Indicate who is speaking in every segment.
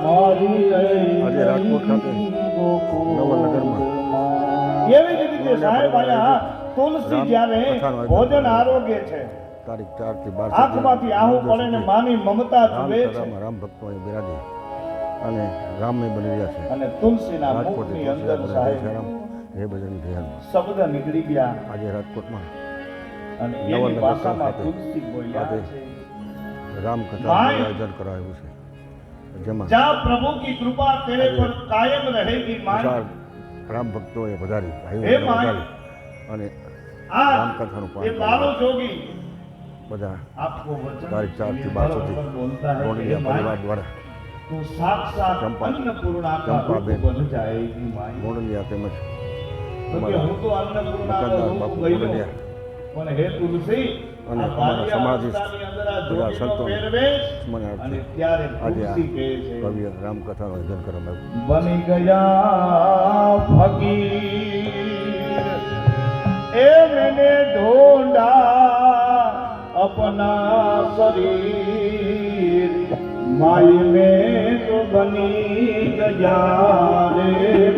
Speaker 1: આજે રાજકોટ ખાતે નવલનગરમાં
Speaker 2: એવી જ રીતે સાહેબ આયા તુલસી જ્યારે ભોજન આરોગ્ય છે
Speaker 1: તારીખ 4 થી 12
Speaker 2: આંખમાંથી આહુ પડે ને માની મમતા જુએ છે
Speaker 1: રામ ભક્તો અહીં બિરાજે અને રામમય બની રહ્યા છે
Speaker 2: અને તુલસીના મુખની અંદર સાહેબ
Speaker 1: હે બજરંગ ધ્યાન
Speaker 2: શબ્દ નીકળી ગયા
Speaker 1: આજે રાજકોટમાં
Speaker 2: અને એની ભાષામાં તુલસી બોલ્યા છે
Speaker 1: રામ કથાનું આયોજન કરાયું છે જેમાં
Speaker 2: जहाँ प्रभु की कृपा तेरे पर कायम रहेगी मां
Speaker 1: राम भक्तों એ વધારી
Speaker 2: હે માય
Speaker 1: અને
Speaker 2: આ
Speaker 1: રામ કથાનું
Speaker 2: એ બાલો જોગી
Speaker 1: બધા
Speaker 2: आपको वचन
Speaker 1: તારીખ 4 થી 12 સુધી
Speaker 2: बोलता है
Speaker 1: મોડિયા પરિવાર દ્વારા
Speaker 2: तो साक्षात अन्नपूर्णा का रूप बन जाएगी मां
Speaker 1: મોડિયા તેમજ
Speaker 2: क्योंकि हम तो अन्नपूर्णा का रूप गयो પણ હે તુલસી
Speaker 1: અને અમારા સમાધિસ્થ બધા સંતો મને
Speaker 2: અને ત્યારે તુલસી કહે છે
Speaker 1: કવિ રામકથાનું આયોજન કરવામાં આવ્યું
Speaker 2: બની ગયા ફકીર એ મેને ઢોંડા अपना शरीर माई में तो बनी गया रे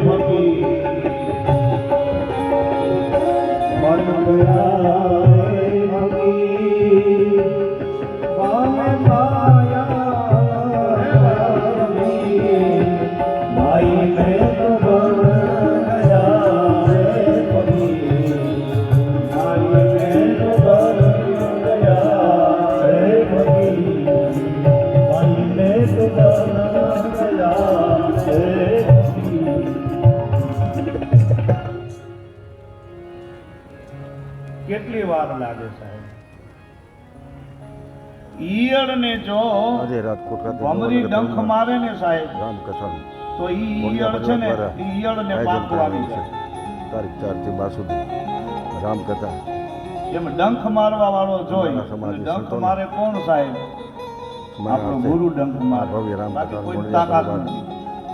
Speaker 2: फकीर बन गया કેટલી વાર લાગે સાહેબ ઈયળ ને જો
Speaker 1: આજે રાજકોટ ખાતે
Speaker 2: ભમરી ડંખ મારે ને સાહેબ
Speaker 1: રામકથાનું
Speaker 2: તો ઈયળ છે ને ઈયળ ને પાકું આવી જાય
Speaker 1: તારીખ 4 થી 12 સુધી રામકથા
Speaker 2: એમ ડંખ મારવા વાળો જોઈ ડંખ મારે કોણ સાહેબ આપણો ગુરુ ડંખ મારે
Speaker 1: ભવ્ય રામકથાનું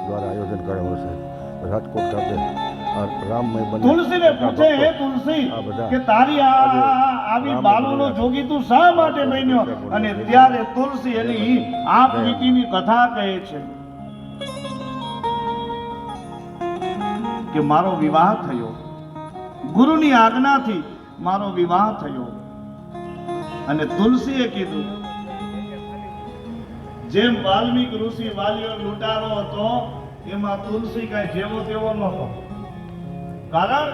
Speaker 1: દ્વારા આયોજન કરાયું છે રાજકોટ ખાતે રામમય બની
Speaker 2: તુલસી ને પૂછે હે તુલસી કે તારી આવી બાલુનો જોગી તું શા માટે બન્યો અને ત્યારે તુલસી એની આપ વીતીની કથા કહે છે કે મારો વિવાહ થયો ગુરુની આજ્ઞાથી મારો વિવાહ થયો અને તુલસીએ કીધું જેમ વાલ્મીક ઋષિ વાલિયો લૂંટારો હતો એમાં તુલસી કઈ જેવો તેવો નહોતો કારણ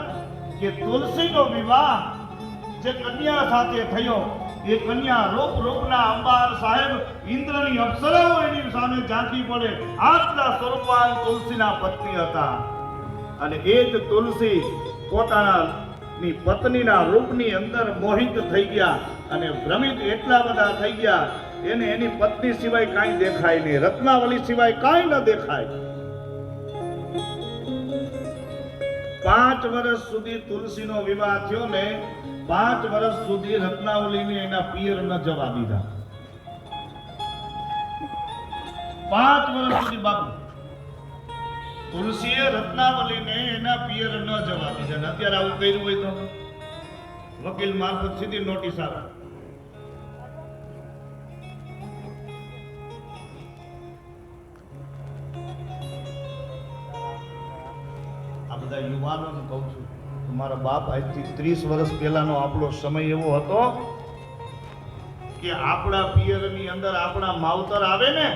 Speaker 2: કે તુલસીનો વિવાહ જે કન્યા સાથે થયો એ કન્યા રૂપ રૂપના અંબાર સાહેબ ઇન્દ્રની અપ્સરાઓ એની સામે ઝાંકી પડે આટલા સ્વરૂપવાન તુલસીના પત્ની હતા અને એ જ તુલસી પોતાની પત્નીના રૂપની અંદર મોહિત થઈ ગયા અને ભ્રમિત એટલા બધા થઈ ગયા એને એની પત્ની સિવાય કાંઈ દેખાય નહીં રત્નાવલી સિવાય કાંઈ ન દેખાય 5 વર્ષ સુધી તુલસીનો વિવાહ થયો ને 5 વર્ષ સુધી રત્નાવલીને એના પિયર ન જવા દીધા 5 વર્ષ સુધી બાપુ તુલસીએ રત્નાવલીને એના પિયર ન જવા દીધા. અત્યારે આવું કર્યું હોય તો વકીલ મારફત સીધી નોટિસ આવે. બધા યુવાનોને કહું છું તમારા બાપ આજથી 30 વર્ષ પહેલાનો આપણો સમય એવો હતો કે આપણા પિયરની અંદર આપણા માવતર આવે ને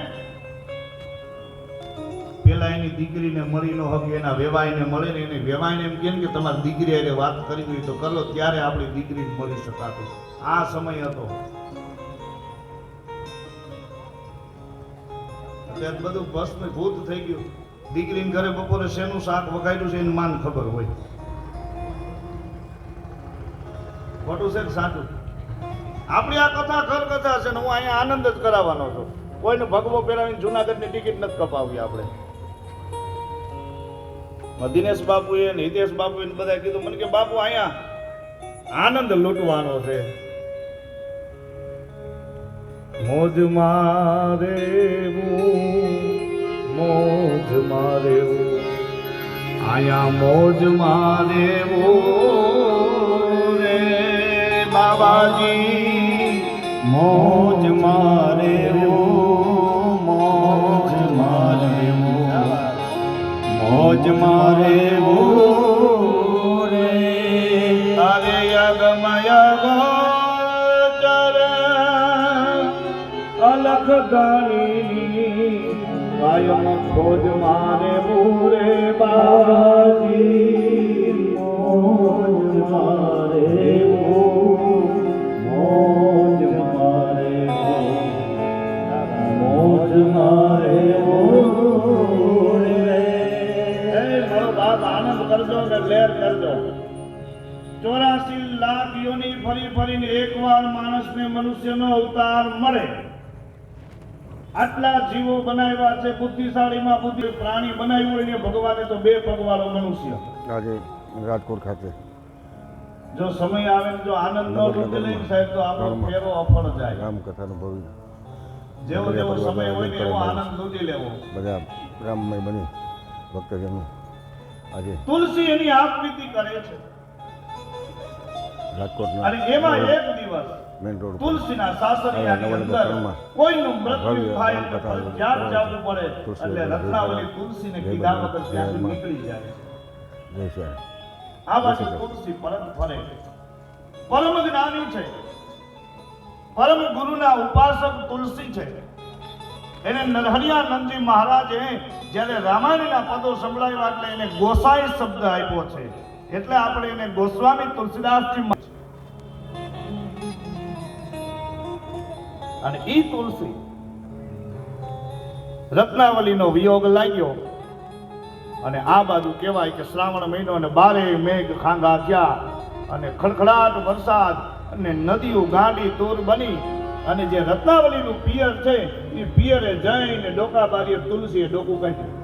Speaker 2: પેલા એની દીકરીને મળી નો હક એના વેવાઈને મળે ને એને વેવાઈને એમ કે તમારી દીકરી હારે વાત કરી હોય તો કરો ત્યારે આપણી દીકરી મળી શકાતું. આ સમય હતો. અત્યારે બધું ભસ્મ ભૂત થઈ ગયું. દીકરીને ઘરે બપોરે શેનું શાક વગાડ્યું છે એની માન ખબર હોય. ખોટું છે કે સાચું? આપણી આ કથા ખર કથા છે ને હું અહીંયા આનંદ જ કરાવવાનો છું. કોઈને ભગવો પહેરાવીને જુનાગઢની ટિકિટ નથી કપાવી. આપણે દિનેશ બાપુએ ને હિતેશ બાપુએ બધા કીધું મને કે બાપુ અહીંયા આનંદ લૂંટવાનો છે. મોજ મારે મોજ મારે આયા મોજ મારે રે બાબાજી મોજ મારે મોજ મારે ધણીની કાયમ ખોજ મારે મૂરે બાજી મોજ મારે મોજ મારે મોજ મારે મારો બાપ આનંદ કરજો ને લહેર કરજો 84 લાખ યોની ફરી ફરીને એકવાર માણસને મનુષ્યનો અવતાર મળે. આટલા જીવો બનાવ્યા છે, બુદ્ધિશાળીમાં બુદ્ધિ પ્રાણી બનાવ્યું હોય ને ભગવાને તો 2 પગવાળો મનુષ્ય.
Speaker 1: આજે રાજકોટ ખાતે
Speaker 2: જો સમય આવે ને જો આનંદ ન લૂંટી લઈને સાહેબ તો આપણો ફેરો અફળ જાય.
Speaker 1: રામકથાનું ભવ્ય
Speaker 2: જેવો જેવો સમય હોય ને એવો આનંદ લૂંટી લેવો.
Speaker 1: બધા રામમય બની ભક્તજનો આજે
Speaker 2: તુલસી એની આપવીતી કરે છે
Speaker 1: રાજકોટના
Speaker 2: અને એમાં એક દિવસ
Speaker 1: મેઇન રોડ પર
Speaker 2: તુલસીના સાસરિયાની અંદર કોઈનું મૃત્યુ થાય એટલે ફરજિયાત જવું પડે એટલે રત્નાવલી તુલસીને કીધા વગર ત્યાંથી નીકળી જાય.
Speaker 1: જય શ્રી
Speaker 2: આ બાજુ તુલસી પરત ફરે. પરમ જ્ઞાની છે, પરમ ગુરુના ઉપાસક તુલસી છે. એને નરહરિયા નંદજી મહારાજે જ્યારે રામાયણના પદો સંભળાવ્યા એટલે એને ગોસાઈ શબ્દ આપ્યો છે. એટલે આપણે એને ગોસ્વામી તુલસીદાસજી અને ઈ તુલસી રત્નાવલીનો વિયોગ લાગ્યો અને આ બાજુ કહેવાય કે શ્રાવણ મહિનો અને 12 મેઘ ખાંગા થયા અને ખડખડાટ વરસાદ અને નદીઓ ગાંડી તૂર બની અને જે રત્નાવલીનું પિયર છે એ પિયરે જઈને ડોકા બારીએ તુલસીએ ડોકું કાઢ્યું.